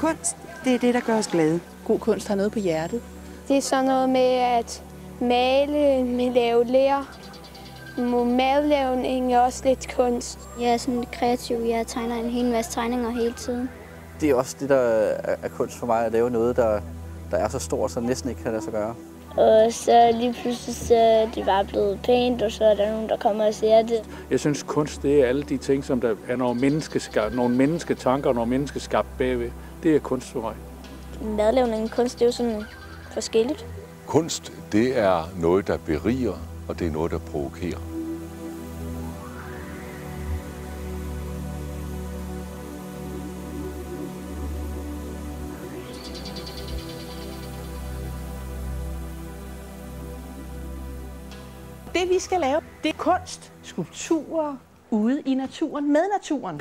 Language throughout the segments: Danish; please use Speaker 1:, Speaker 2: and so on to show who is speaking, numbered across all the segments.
Speaker 1: kunst, det er det, der gør os glade.
Speaker 2: God kunst har noget på hjertet.
Speaker 3: Det er sådan noget med at male, med lave ler. Madlavning er også lidt kunst.
Speaker 4: Jeg er sådan kreativ. Jeg tegner en hel masse tegninger hele tiden.
Speaker 5: Det er også det, der er kunst for mig, at lave noget, der er så stort, så næsten ikke kan lade sig gøre.
Speaker 4: Og så lige pludselig så er det bare blevet pænt, og så er der nogen, der kommer og ser det.
Speaker 6: Jeg synes, kunst det er alle de ting, som der er nogle mennesketanker og nogle menneskeskabt bagved. Det er kunst for mig.
Speaker 4: Madlavning kunst, det er jo sådan forskelligt.
Speaker 7: Kunst, det er noget, der beriger, og det er noget, der provokerer.
Speaker 2: Det vi skal lave, det er kunst, skulpturer ude i naturen, med naturen.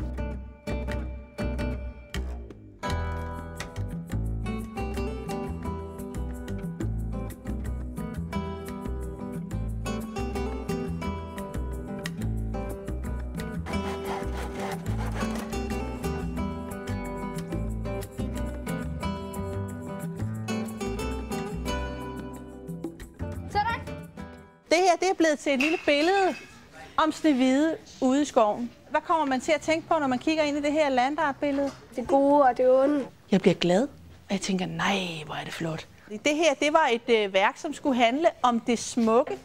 Speaker 2: Det her det er blevet til et lille billede om Snehvide ude i skoven. Hvad kommer man til at tænke på, når man kigger ind i det her landartbillede?
Speaker 3: Det gode og det onde.
Speaker 2: Jeg bliver glad, og jeg tænker, nej, hvor er det flot. Det her det var et værk, som skulle handle om det smukke.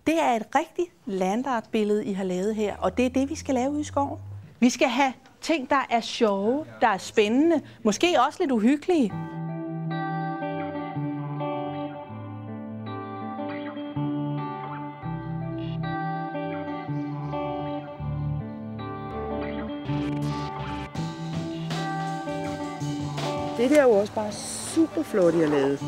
Speaker 2: Det er et rigtigt landartbillede, I har lavet her, og det er det, vi skal lave ude i skoven. Vi skal have ting, der er sjove, der er spændende, måske også lidt uhyggelige.
Speaker 1: Det der er jo også bare super flot, I har lavet.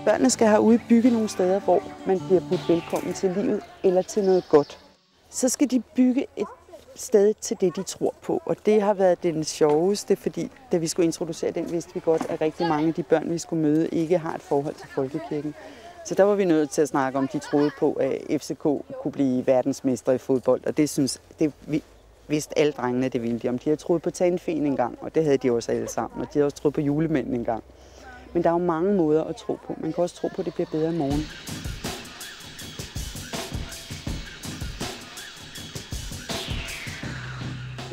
Speaker 1: Børnene skal herude bygge nogle steder, hvor man bliver budt velkommen til livet eller til noget godt. Så skal de bygge et sted til det, de tror på. Og det har været den sjoveste, fordi da vi skulle introducere den, vidste vi godt, at rigtig mange af de børn, vi skulle møde, ikke har et forhold til folkekirken. Så der var vi nødt til at snakke om, de troede på, at FCK kunne blive verdensmestre i fodbold. Og det synes vi vidste alle drengene, det ville de. Om de havde troet på tandfen engang, og det havde de også alle sammen. Og de havde også troet på julemænden engang. Men der er jo mange måder at tro på. Man kan også tro på, at det bliver bedre i morgen.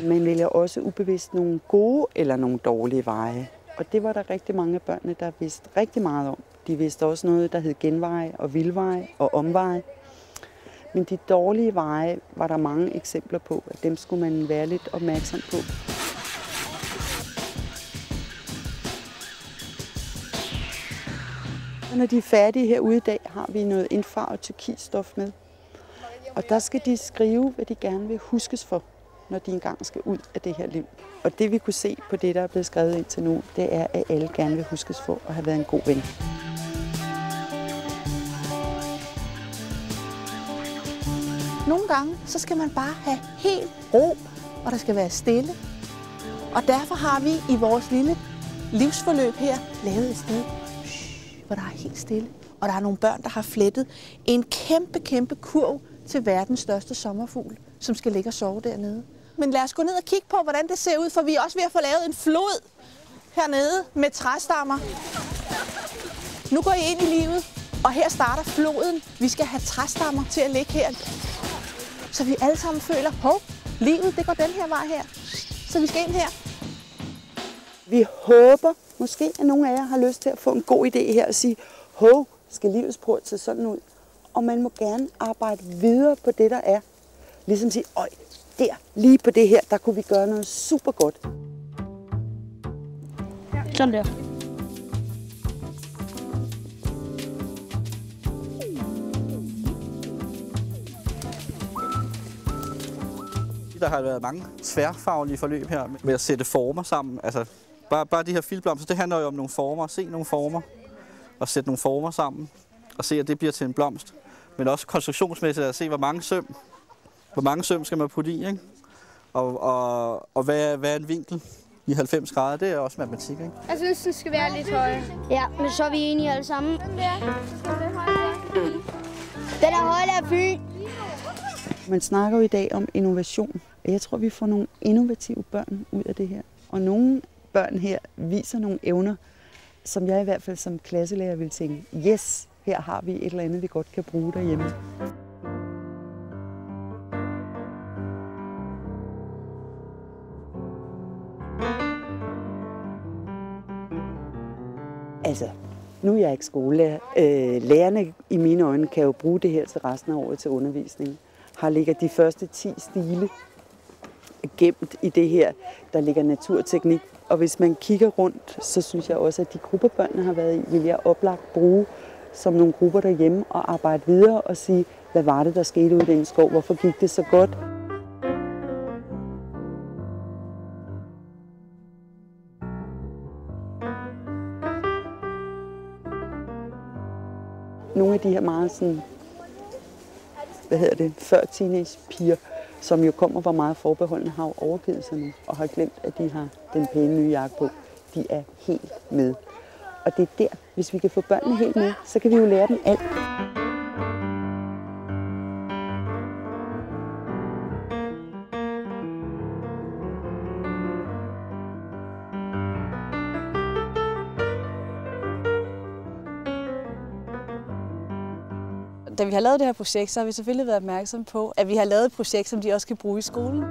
Speaker 1: Man vælger også ubevidst nogle gode eller nogle dårlige veje. Og det var der rigtig mange af børnene, der vidste rigtig meget om. De vidste også noget, der hed genveje og vildveje og omveje. Men de dårlige veje var der mange eksempler på, at dem skulle man være lidt opmærksom på. Når de er færdige herude i dag, har vi noget indfarvet turkisstof med. Og der skal de skrive, hvad de gerne vil huskes for, når de engang skal ud af det her liv. Og det vi kunne se på det, der er blevet skrevet indtil nu, det er, at alle gerne vil huskes for at have været en god ven.
Speaker 2: Nogle gange, så skal man bare have helt ro, og der skal være stille. Og derfor har vi i vores lille livsforløb her lavet et sted, hvor der er helt stille. Og der er nogle børn, der har flettet en kæmpe, kæmpe kurv til verdens største sommerfugl, som skal ligge og sove dernede. Men lad os gå ned og kigge på, hvordan det ser ud, for vi er også ved at få lavet en flod hernede med træstammer. Nu går I ind i livet, og her starter floden. Vi skal have træstammer til at ligge her, så vi alle sammen føler, hov, livet det går den her vej her, så vi skal ind her.
Speaker 1: Vi håber måske, at nogle af jer har lyst til at få en god idé her og sige, hov, skal livets port se sådan ud? Og man må gerne arbejde videre på det, der er. Ligesom sige, øj, der, lige på det her, der kunne vi gøre noget super godt.
Speaker 4: Sådan der.
Speaker 5: Der har været mange tværfaglige forløb her med at sætte former sammen. Altså, bare de her filtblomster, det handler jo om nogle former. Se nogle former og sætte nogle former sammen og se, at det bliver til en blomst. Men også konstruktionsmæssigt at se, hvor mange søm skal man putte i, ikke? Og hvad er en vinkel i 90 grader? Det er også matematik, ikke?
Speaker 3: Jeg synes, den skal være lidt højere.
Speaker 4: Ja, men så er vi enige alle sammen.
Speaker 3: Den
Speaker 4: Den er højere af Fyn.
Speaker 1: Man snakker jo i dag om innovation. Jeg tror, vi får nogle innovative børn ud af det her. Og nogle børn her viser nogle evner, som jeg i hvert fald som klasselærer vil tænke, yes, her har vi et eller andet, vi godt kan bruge derhjemme. Altså, nu er jeg ikke skolelærer. Lærerne i mine øjne kan jo bruge det her til resten af året til undervisning. Her ligger de første 10 stile gemt i det her. Der ligger naturteknik. Og hvis man kigger rundt, så synes jeg også, at de grupper, børnene har været i, vil jeg oplagt bruge som nogle grupper derhjemme og arbejde videre og sige, hvad var det, der skete ude i den skov? Hvorfor gik det så godt? Nogle af de her meget sådan, før teenage-piger, som jo kommer fra meget forbeholdende, har jo overgivet sig nu og har glemt, at de har den pæne nye jakke på. De er helt med. Og det er der, hvis vi kan få børnene helt med, så kan vi jo lære dem alt.
Speaker 8: Da vi har lavet det her projekt, så har vi selvfølgelig været opmærksomme på, at vi har lavet et projekt, som de også kan bruge i skolen.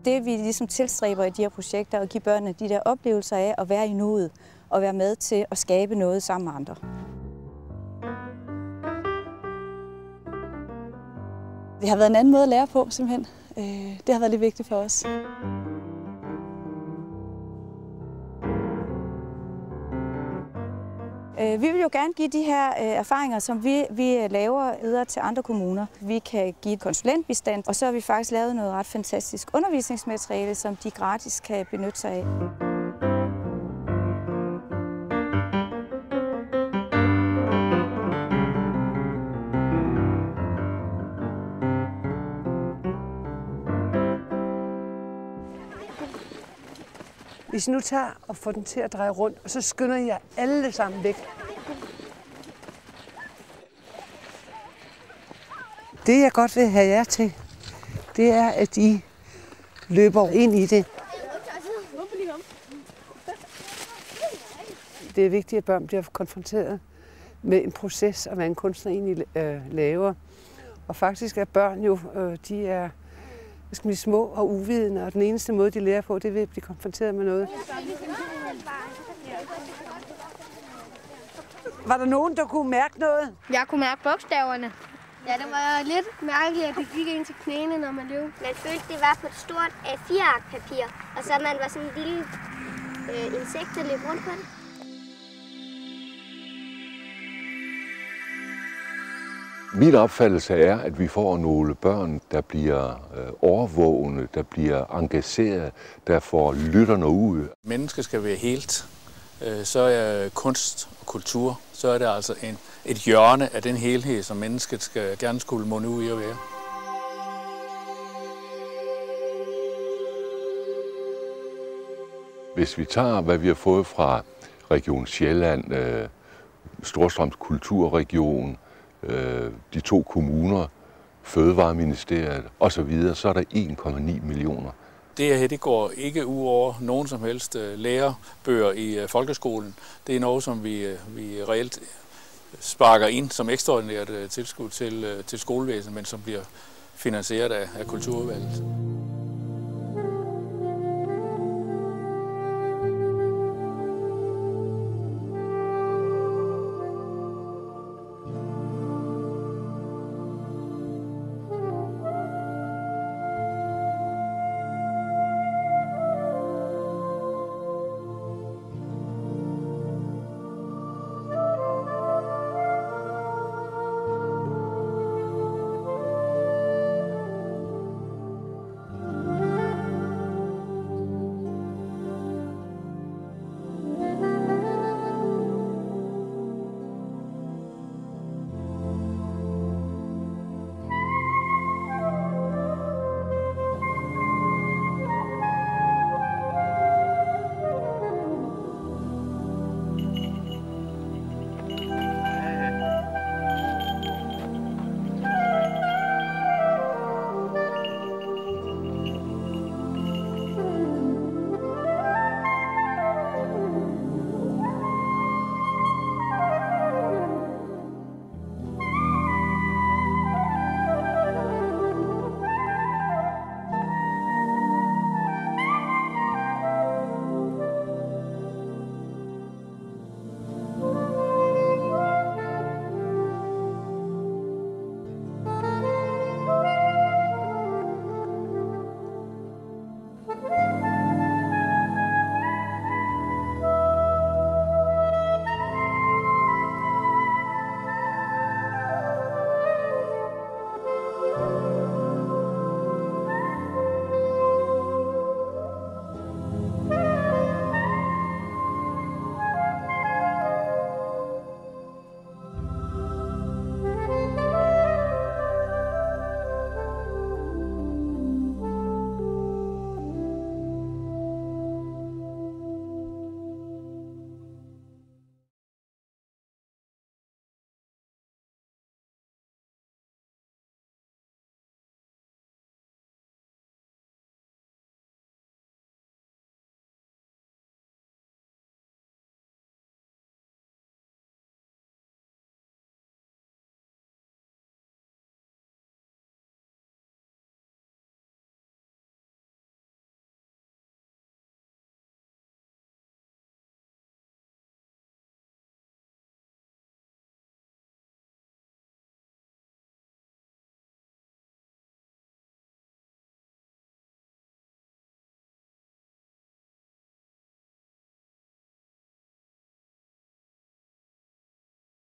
Speaker 8: Det vi ligesom tilstræber i de her projekter, at give børnene de der oplevelser af at være i nuet og være med til at skabe noget sammen med andre. Det har været en anden måde at lære på, simpelthen. Det har været lidt vigtigt for os. Vi vil jo gerne give de her erfaringer, som vi laver videre til andre kommuner. Vi kan give konsulentbistand, og så har vi faktisk lavet noget ret fantastisk undervisningsmateriale, som de gratis kan benytte sig af.
Speaker 9: Hvis I nu tager og får den til at dreje rundt, og så skynder jeg alle sammen væk. Det jeg godt vil have jer til, det er, at I løber ind i det. Det er vigtigt, at børn bliver konfronteret med en proces, og hvad en kunstner egentlig laver. Og faktisk er børn jo, de er små og uvidende, og den eneste måde, de lærer på, det er ved at blive konfronteret med noget. Var der nogen, der kunne mærke noget?
Speaker 3: Jeg kunne mærke bogstaverne. Ja, det var lidt mærkeligt, at det gik ind til knæene, når man løb.
Speaker 10: Man følte, det var på et stort A4-ark-papir, og så man var sådan en lille insekt, der løb rundt på det.
Speaker 7: Min opfattelse er, at vi får nogle børn, der bliver overvågne, der bliver engageret, der får lytterne ud.
Speaker 6: Mennesket skal være helt. Så er kunst og kultur, så er det altså et hjørne af den helhed, som mennesket gerne skulle munde ud i at være.
Speaker 7: Hvis vi tager, hvad vi har fået fra Region Sjælland, Storstrøms Kulturregion, de 2 kommuner, Fødevareministeriet osv., så er der 1,9 millioner.
Speaker 6: Det her det går ikke ud over nogen som helst lærebøger i folkeskolen. Det er noget, som vi reelt sparker ind som ekstraordinært tilskud til skolevæsenet, men som bliver finansieret af Kulturudvalget.